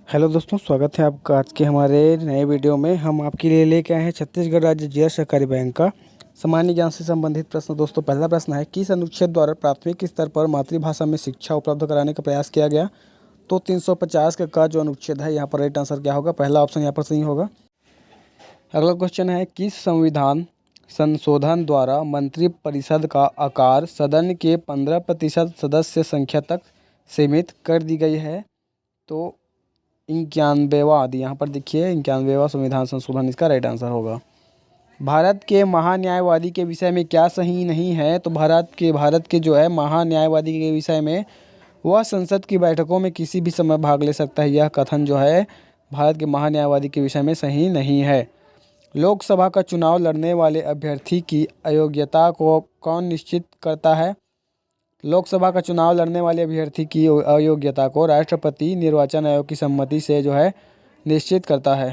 Hello दोस्तों, स्वागत है आपका आज के हमारे नए वीडियो में। हम आपके लिए लेके आए हैं छत्तीसगढ़ राज्य जीआर सहकारी बैंक का सामान्य ज्ञान से संबंधित प्रश्न। दोस्तों, पहला प्रश्न है, किस अनुच्छेद द्वारा प्राथमिक स्तर पर मातृभाषा में शिक्षा उपलब्ध कराने का प्रयास किया गया? तो 350 का जो अनुच्छेद है, यहाँ पर राइट आंसर क्या होगा? पहला ऑप्शन यहाँ पर सही होगा। अगला क्वेश्चन है, किस संविधान संशोधन द्वारा मंत्रिपरिषद का आकार सदन के 15% सदस्य संख्या तक सीमित कर दी गई है? तो 91वां, यहाँ पर देखिए 91वां संविधान संशोधन इसका राइट आंसर होगा। भारत के महान्यायवादी के विषय में क्या सही नहीं है? तो भारत के जो है महान्यायवादी के विषय में, वह संसद की बैठकों में किसी भी समय भाग ले सकता है, यह कथन जो है भारत के महान्यायवादी के विषय में सही नहीं है। लोकसभा का चुनाव लड़ने वाले अभ्यर्थी की अयोग्यता को कौन निश्चित करता है? लोकसभा का चुनाव लड़ने वाले अभ्यर्थी की अयोग्यता को राष्ट्रपति निर्वाचन आयोग की सम्मति से जो है निश्चित करता है।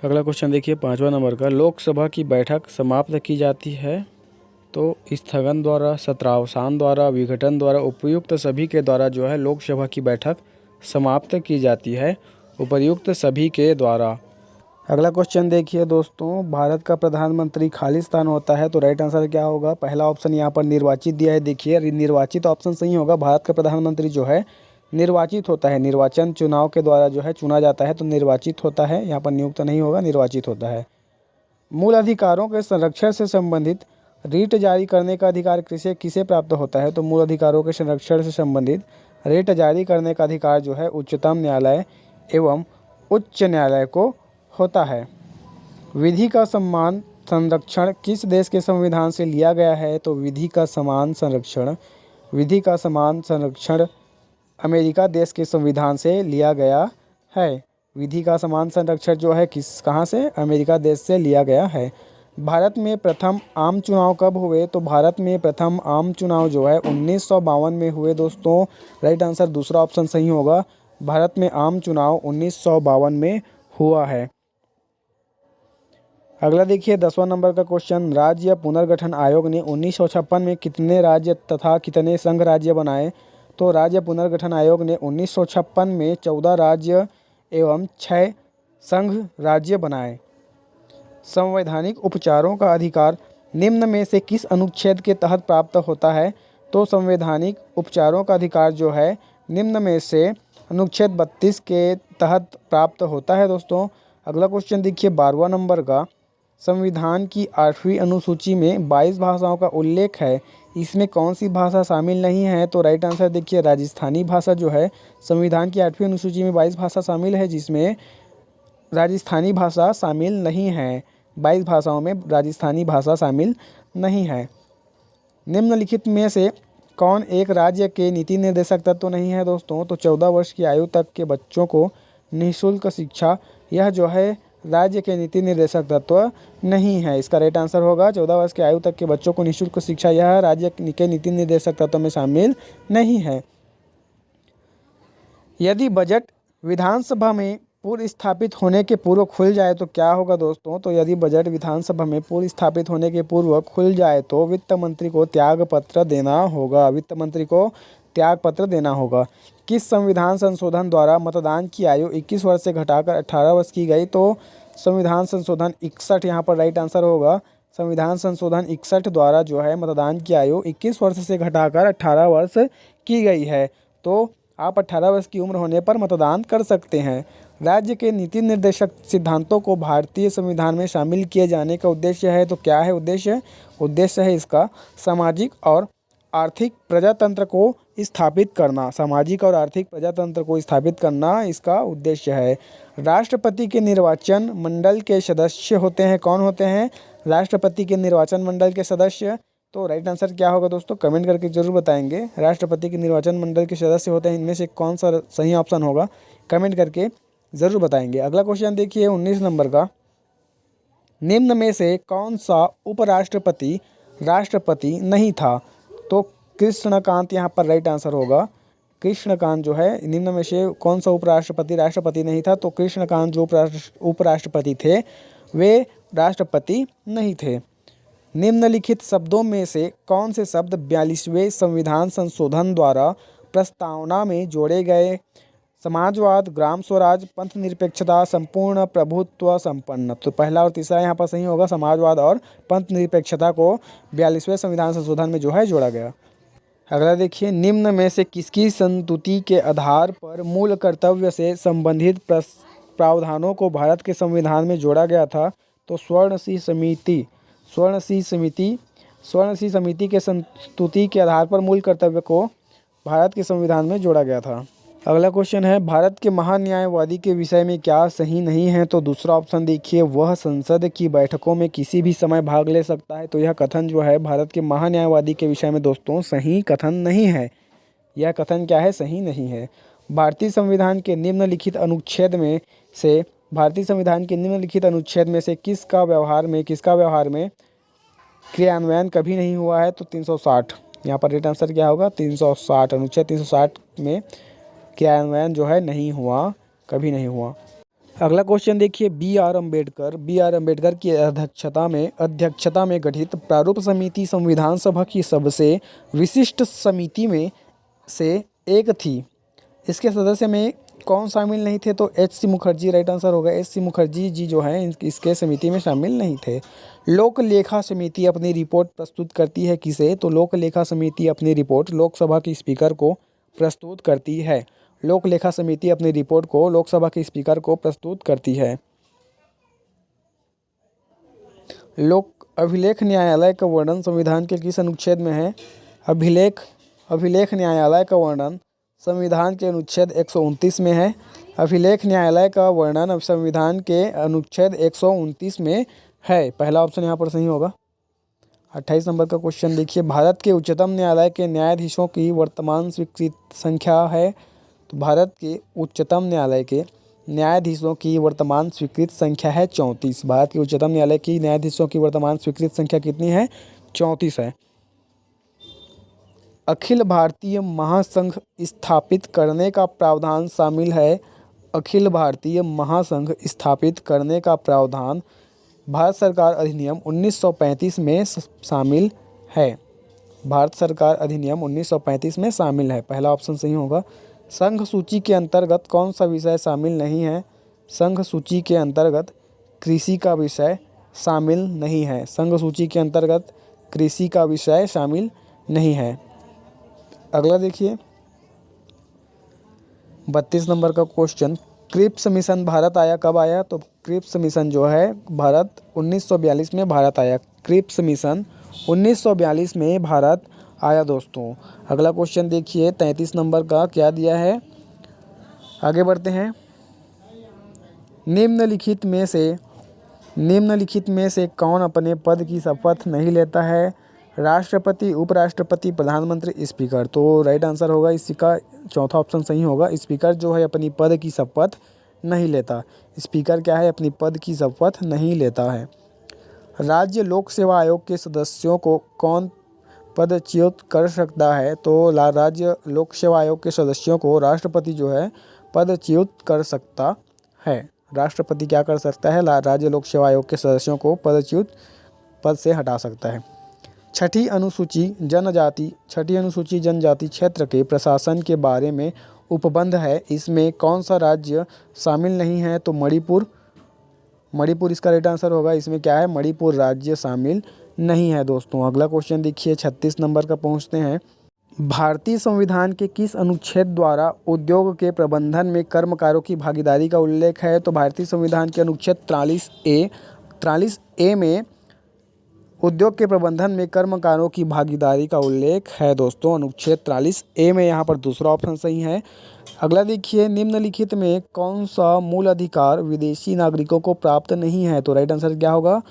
अगला क्वेश्चन देखिए 5वां नंबर का, लोकसभा की बैठक समाप्त की जाती है तो स्थगन द्वारा, सत्रावसान द्वारा, विघटन द्वारा, उपर्युक्त सभी के द्वारा जो है लोकसभा की बैठक समाप्त की जाती है, उपर्युक्त सभी के द्वारा। अगला क्वेश्चन देखिए दोस्तों, भारत का प्रधानमंत्री खालिस्तान होता है, तो राइट आंसर क्या होगा? पहला ऑप्शन यहाँ पर निर्वाचित दिया है, देखिए निर्वाचित ऑप्शन सही होगा। भारत का प्रधानमंत्री जो है निर्वाचित होता है, निर्वाचन चुनाव के द्वारा जो है चुना जाता है, तो निर्वाचित होता है, यहाँ पर नियुक्त नहीं होगा, निर्वाचित होता है। मूल अधिकारों के संरक्षण से संबंधित रीट जारी करने का अधिकार किसे प्राप्त होता है? तो मूल अधिकारों के संरक्षण से संबंधित रीट जारी करने का अधिकार जो है उच्चतम न्यायालय एवं उच्च न्यायालय को होता है। विधि का समान संरक्षण किस देश के संविधान से लिया गया है? तो विधि का समान संरक्षण अमेरिका देश के संविधान से लिया गया है। विधि का समान संरक्षण जो है कहाँ से? अमेरिका देश से लिया गया है। भारत में प्रथम आम चुनाव कब हुए? तो भारत में प्रथम आम चुनाव जो है 1952 में हुए दोस्तों। राइट आंसर दूसरा ऑप्शन सही होगा। भारत में आम चुनाव 1952 में हुआ है। अगला देखिए 10वां नंबर का क्वेश्चन, राज्य पुनर्गठन आयोग ने 1956 में कितने राज्य तथा कितने संघ राज्य बनाए? तो राज्य पुनर्गठन आयोग ने 1956 में 14 राज्य एवं 6 संघ राज्य बनाए। संवैधानिक उपचारों का अधिकार निम्न में से किस अनुच्छेद के तहत प्राप्त होता है? तो संवैधानिक उपचारों का अधिकार जो है निम्न में से अनुच्छेद 32 के तहत प्राप्त होता है दोस्तों। अगला क्वेश्चन देखिए 12वां नंबर का, संविधान की 8वीं अनुसूची में 22 भाषाओं का उल्लेख है, इसमें कौन सी भाषा शामिल नहीं है? तो राइट आंसर देखिए राजस्थानी भाषा जो है संविधान की 8वीं अनुसूची में 22 भाषा शामिल है, जिसमें राजस्थानी भाषा शामिल नहीं है। 22 भाषाओं में राजस्थानी भाषा शामिल नहीं है। निम्नलिखित में से कौन एक राज्य के नीति निर्देशक तत्व नहीं है दोस्तों? तो 14 वर्ष की आयु तक के बच्चों को निःशुल्क शिक्षा, यह जो है राज्य के नीति निर्देशक तत्व नहीं है। इसका राइट आंसर होगा 14 वर्ष की आयु तक के बच्चों को निःशुल्क शिक्षा, यह राज्य के नीति निर्देशक तत्व में शामिल नहीं है। यदि बजट विधानसभा में पूर्व स्थापित होने के पूर्व खुल जाए तो क्या होगा दोस्तों? तो यदि बजट विधानसभा में पूर्व स्थापित होने के पूर्व खुल जाए तो वित्त मंत्री को त्यागपत्र देना होगा। वित्त मंत्री को त्यागपत्र देना होगा। किस संविधान संशोधन द्वारा मतदान की आयु 21 वर्ष से घटाकर 18 वर्ष की गई? तो संविधान संशोधन 61, यहाँ पर राइट आंसर होगा। संविधान संशोधन 61 द्वारा जो है मतदान की आयु 21 वर्ष से घटाकर 18 वर्ष की गई है। तो आप 18 वर्ष की उम्र होने पर मतदान कर सकते हैं। राज्य के नीति निर्देशक सिद्धांतों को भारतीय संविधान में शामिल किए जाने का उद्देश्य है, तो क्या है उद्देश्य? उद्देश्य है इसका सामाजिक और आर्थिक प्रजातंत्र को स्थापित करना। सामाजिक और आर्थिक प्रजातंत्र को स्थापित करना इसका उद्देश्य है। राष्ट्रपति के निर्वाचन मंडल के सदस्य होते हैं, कौन होते हैं? राष्ट्रपति के निर्वाचन मंडल के सदस्य। तो राइट आंसर क्या होगा दोस्तों? कमेंट करके जरूर बताएंगे। राष्ट्रपति के निर्वाचन मंडल के सदस्य होते हैं, इनमें से कौन सा सही ऑप्शन होगा? कमेंट करके ज़रूर बताएंगे। अगला क्वेश्चन देखिए 19 नंबर का, निम्न में से कौन सा उपराष्ट्रपति राष्ट्रपति नहीं था? तो कृष्णकांत यहाँ पर राइट आंसर होगा। कृष्णकांत जो है, निम्न में से कौन सा उपराष्ट्रपति राष्ट्रपति नहीं था? तो कृष्णकांत जो उपराष्ट्रपति थे वे राष्ट्रपति नहीं थे। निम्नलिखित शब्दों में से कौन से शब्द 42वें संविधान संशोधन द्वारा प्रस्तावना में जोड़े गए? समाजवाद, ग्राम स्वराज, पंथ निरपेक्षता, संपूर्ण प्रभुत्व संपन्न। तो पहला और तीसरा यहाँ पर सही होगा, समाजवाद और पंथ निरपेक्षता को 42वें संविधान संशोधन में जो है जोड़ा गया। अगला देखिए, निम्न में से किसकी संस्तुति के आधार पर मूल कर्तव्य से संबंधित प्रावधानों को भारत के संविधान में जोड़ा गया था? तो स्वर्ण सिंह समिति के संस्तुति के आधार पर मूल कर्तव्य को भारत के संविधान में जोड़ा गया था। अगला क्वेश्चन है, भारत के महान्यायवादी के विषय में क्या सही नहीं है? तो दूसरा ऑप्शन देखिए, वह संसद की बैठकों में किसी भी समय भाग ले सकता है। तो यह कथन जो है भारत के महान्यायवादी के विषय में दोस्तों सही कथन नहीं है। यह कथन क्या है? सही नहीं है। भारतीय संविधान के निम्नलिखित अनुच्छेद में से किसका व्यवहार में क्रियान्वयन कभी नहीं हुआ है? तो 360। यहाँ पर राइट आंसर क्या होगा? 360। अनुच्छेद 360 में क्रियान्वयन जो है नहीं हुआ, कभी नहीं हुआ। अगला क्वेश्चन देखिए, बी आर अम्बेडकर की अध्यक्षता में गठित प्रारूप समिति संविधान सभा की सबसे विशिष्ट समिति में से एक थी। इसके सदस्य में कौन शामिल नहीं थे? तो एच.सी. मुखर्जी राइट आंसर होगा। एच.सी. मुखर्जी जी जो हैं इसके समिति में शामिल नहीं थे। लोक लेखा समिति अपनी रिपोर्ट प्रस्तुत करती है किसे? तो लोक लेखा समिति अपनी रिपोर्ट लोकसभा के स्पीकर को प्रस्तुत करती है। लोक लेखा समिति अपनी रिपोर्ट को लोकसभा के स्पीकर को प्रस्तुत करती है। लोक अभिलेख न्यायालय का वर्णन संविधान के किस अनुच्छेद में है? अभिलेख न्यायालय का वर्णन संविधान के अनुच्छेद 129 में है। अभिलेख न्यायालय का वर्णन संविधान के अनुच्छेद 129 में है। पहला ऑप्शन यहाँ पर सही होगा। 28 नंबर का क्वेश्चन देखिए, भारत के उच्चतम न्यायालय के न्यायाधीशों की वर्तमान स्वीकृत संख्या है? तो भारत के उच्चतम न्यायालय के न्यायाधीशों की वर्तमान स्वीकृत संख्या है 34। भारत के उच्चतम न्यायालय की न्यायाधीशों की वर्तमान स्वीकृत संख्या कितनी है? 34 है। अखिल भारतीय महासंघ स्थापित करने का प्रावधान शामिल है? अखिल भारतीय महासंघ स्थापित करने का प्रावधान भारत सरकार अधिनियम 1935 में शामिल है। भारत सरकार अधिनियम 1935 में शामिल है। पहला ऑप्शन सही होगा। संघ सूची के अंतर्गत कौन सा विषय शामिल नहीं है? संघ सूची के अंतर्गत कृषि का विषय शामिल नहीं है। संघ सूची के अंतर्गत कृषि का विषय शामिल नहीं है। अगला देखिए, 32 नंबर का क्वेश्चन, क्रिप्स मिशन भारत आया कब आया? तो क्रिप्स मिशन जो है भारत 1942 में भारत आया। क्रिप्स मिशन 1942 में भारत आया दोस्तों। अगला क्वेश्चन देखिए, 33 नंबर का क्या दिया है? आगे बढ़ते हैं। निम्नलिखित में से कौन अपने पद की शपथ नहीं लेता है? राष्ट्रपति, उपराष्ट्रपति, प्रधानमंत्री, स्पीकर। तो राइट आंसर होगा इसका चौथा ऑप्शन सही होगा। स्पीकर जो है अपनी पद की शपथ नहीं लेता। स्पीकर क्या है? अपनी पद की शपथ नहीं लेता है। राज्य लोक सेवा आयोग के सदस्यों को कौन पदच्युत कर सकता है? तो राज्य लोक सेवा आयोग के सदस्यों को राष्ट्रपति जो है पदच्युत कर सकता है। राष्ट्रपति क्या कर सकता है? राज्य लोक सेवा आयोग के सदस्यों को पद से हटा सकता है। छठी अनुसूची जनजाति क्षेत्र के प्रशासन के बारे में उपबंध है। इसमें कौन सा राज्य शामिल नहीं है? तो मणिपुर इसका राइट आंसर होगा। इसमें क्या है? मणिपुर राज्य शामिल नहीं है दोस्तों। अगला क्वेश्चन देखिए, 36 नंबर का पहुंचते हैं। भारतीय संविधान के किस अनुच्छेद द्वारा उद्योग के प्रबंधन में कर्मकारों की भागीदारी का उल्लेख है? तो भारतीय संविधान के अनुच्छेद 43A में उद्योग के प्रबंधन में कर्मकारों की भागीदारी का उल्लेख है दोस्तों। अनुच्छेद 43A में यहाँ पर दूसरा ऑप्शन सही है। अगला देखिए, निम्नलिखित में कौन सा मूल अधिकार विदेशी नागरिकों को प्राप्त नहीं है? तो राइट आंसर क्या होगा?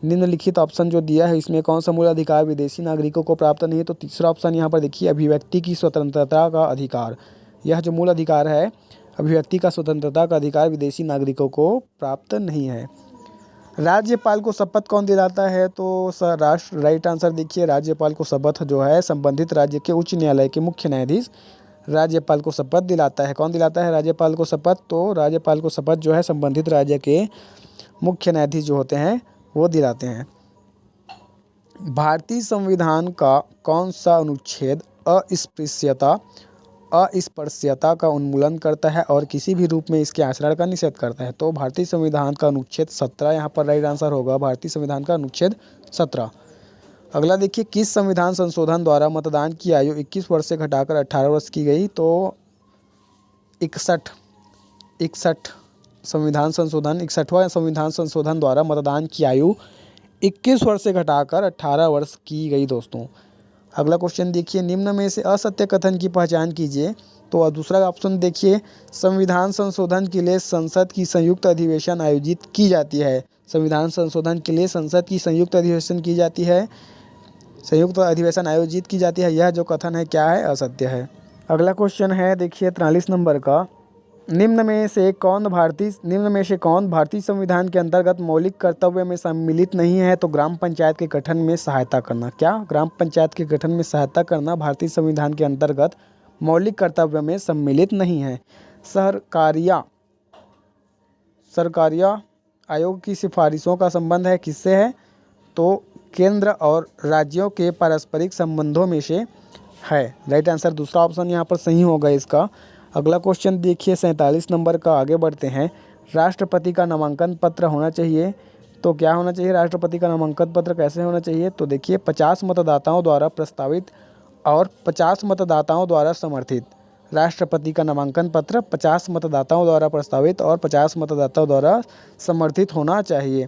निम्नलिखित ऑप्शन जो दिया है इसमें कौन सा मूल अधिकार विदेशी नागरिकों को प्राप्त नहीं है? तो तीसरा ऑप्शन यहाँ पर देखिए, अभिव्यक्ति की स्वतंत्रता का अधिकार। यह जो मूल अधिकार है, अभिव्यक्ति का स्वतंत्रता का अधिकार विदेशी नागरिकों को प्राप्त नहीं है। राज्यपाल को शपथ कौन दिलाता है? तो राइट आंसर देखिए, राज्यपाल को शपथ जो है संबंधित राज्य के उच्च न्यायालय के मुख्य न्यायाधीश राज्यपाल को शपथ दिलाता है। कौन दिलाता है राज्यपाल को शपथ? तो राज्यपाल को शपथ जो है संबंधित राज्य के मुख्य न्यायाधीश जो होते हैं वो दिलाते हैं। भारतीय संविधान का कौन सा अनुच्छेद अस्पृश्यता अस्पृश्यता का उन्मूलन करता है और किसी भी रूप में इसके आचरण का निषेध करता है। तो भारतीय संविधान का अनुच्छेद 17 यहाँ पर राइट आंसर होगा, भारतीय संविधान का अनुच्छेद 17। अगला देखिए, किस संविधान संशोधन द्वारा मतदान की आयु 21 वर्ष से घटाकर 18 वर्ष की गई? तो 61 संविधान संशोधन, 61वां संविधान संशोधन द्वारा मतदान की आयु 21 वर्ष से घटाकर 18 वर्ष की गई दोस्तों। अगला क्वेश्चन देखिए, निम्न में से असत्य कथन की पहचान कीजिए। तो दूसरा ऑप्शन देखिए, संविधान संशोधन के लिए संसद की संयुक्त अधिवेशन आयोजित की जाती है। संविधान संशोधन के लिए संसद की संयुक्त अधिवेशन की जाती है, संयुक्त अधिवेशन आयोजित की जाती है, यह जो कथन है क्या है? असत्य है। अगला क्वेश्चन है देखिए 43 नंबर का, निम्न में से कौन भारतीय संविधान के अंतर्गत मौलिक कर्तव्य में सम्मिलित नहीं है? तो ग्राम पंचायत के गठन में सहायता करना। क्या? ग्राम पंचायत के गठन में सहायता करना भारतीय संविधान के अंतर्गत मौलिक कर्तव्य में सम्मिलित नहीं है। सरकारिया आयोग की सिफारिशों का संबंध है किससे है? तो केंद्र और राज्यों के पारस्परिक संबंधों में से है। राइट आंसर दूसरा ऑप्शन यहाँ पर सही होगा इसका। अगला क्वेश्चन देखिए 47 नंबर का, आगे बढ़ते हैं। राष्ट्रपति का नामांकन पत्र होना चाहिए। तो क्या होना चाहिए? राष्ट्रपति का नामांकन पत्र कैसे होना चाहिए? तो देखिए 50 मतदाताओं द्वारा प्रस्तावित और 50 मतदाताओं द्वारा समर्थित। राष्ट्रपति का नामांकन पत्र 50 मतदाताओं द्वारा प्रस्तावित और 50 मतदाताओं द्वारा समर्थित होना चाहिए।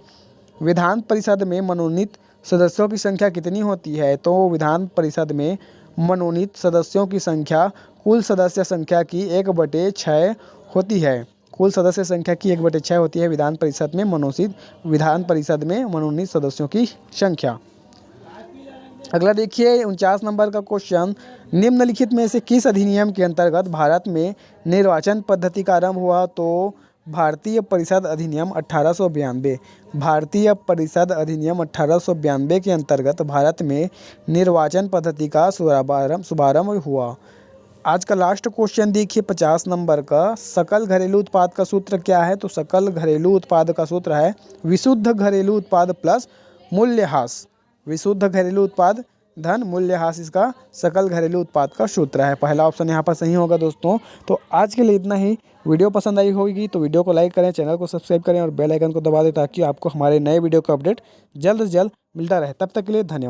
विधान परिषद में मनोनीत सदस्यों की संख्या कितनी होती है? तो विधान परिषद में मनोनीत सदस्यों की संख्या कुल सदस्य संख्या की 1/6 होती है। कुल सदस्य संख्या की 1/6 होती है विधान परिषद में मनोनीत सदस्यों की संख्या। अगला देखिए 49 नंबर का क्वेश्चन, निम्नलिखित में से किस अधिनियम के अंतर्गत भारत में निर्वाचन पद्धति का आरंभ हुआ? तो भारतीय परिषद अधिनियम 1892। भारतीय परिषद अधिनियम 1892 के अंतर्गत भारत में निर्वाचन पद्धति का शुभारंभ हुआ। आज का लास्ट क्वेश्चन देखिए 50 नंबर का, सकल घरेलू उत्पाद का सूत्र क्या है? तो सकल घरेलू उत्पाद का सूत्र है विशुद्ध घरेलू उत्पाद प्लस मूल्यह्रास। विशुद्ध घरेलू उत्पाद धन मूल्यह्रास इसका सकल घरेलू उत्पाद का सूत्र है। पहला ऑप्शन यहाँ पर सही होगा दोस्तों। तो आज के लिए इतना ही। वीडियो पसंद आई होगी तो वीडियो को लाइक करें, चैनल को सब्सक्राइब करें और बेल आइकन को दबा दें ताकि आपको हमारे नए वीडियो का अपडेट जल्द से जल्द मिलता रहे। तब तक के लिए धन्यवाद।